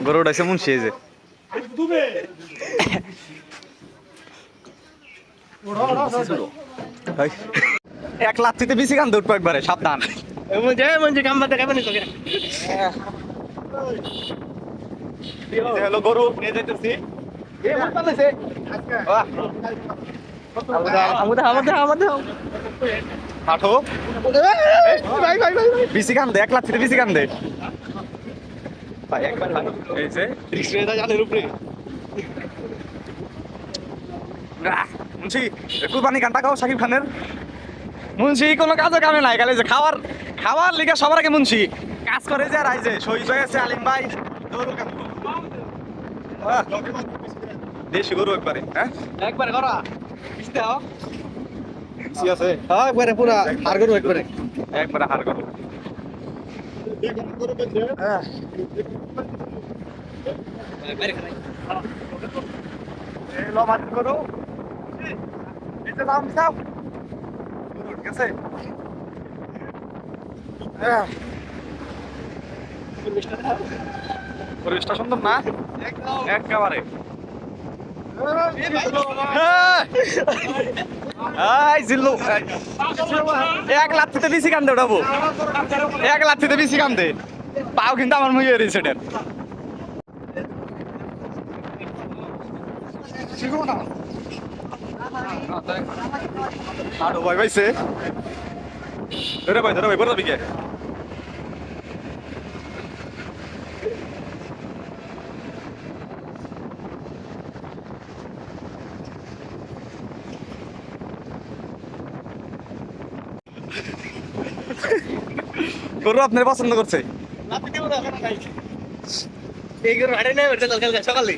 গরুটা এসে মুন্সি এই যে এক লাচ্ছিতে বেশি কান উঠবো একবারে সাবধান হলো গরু নিয়ে যাইতেছি পাঠো বেশি কান দে এক লাচ্ছিতে বেশি কান দে ভাই একবার ভাই এই যে রিক্সা জানের উপরে মুন্সি কুরবানি গানটা গাও শাকিব খানের মুন্সি কোনো কাজে কামে নাই খালি যে খাওয়ার লিগে সবার আগে মুন্সি কাজ করে যে আর আইছে শহীদ হয়ে গেছে আলিম ভাই দেশি গরু একবারে হ্যাঁ একবারে করা বুঝতে হও কি আছে হ্যাঁ একবারে পুরা হাড় গরু একবারে হাড় গরু হ্যাঁ লো মাছ গরু নিচে দাম দাও ঠিক আছে পরিবেশটা সুন্দর না একেবারে এক লাচ্ছিতে বেশি কান্দে ওঠাবো এক লাচ্ছিতে বেশি কান্দে পাও কিন্তু আমার মুখে রয়েছে আরো ভাই ভাইছে ধরে ভাই বড় বিকে গরু আপনার পছন্দ করছে সকালে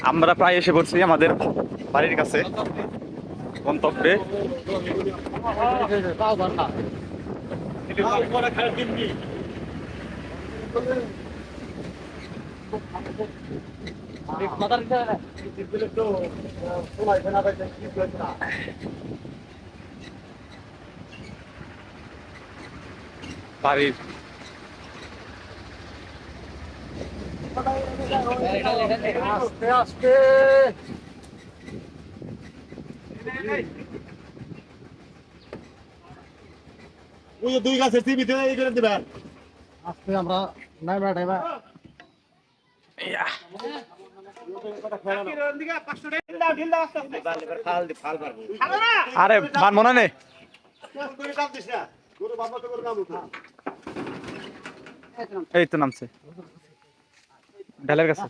আমরা প্রায় এসে পড়ছি আমাদের বাড়ির কাছে গন্তব্যে বাড়ির আস্তে আস্তে ওই দুই গাছের টিভিতে এই করে দিবেন আজকে আমরা নাই বেড়াইবা আরে মান মনে নেই এই তো নামছে ডালের কাছে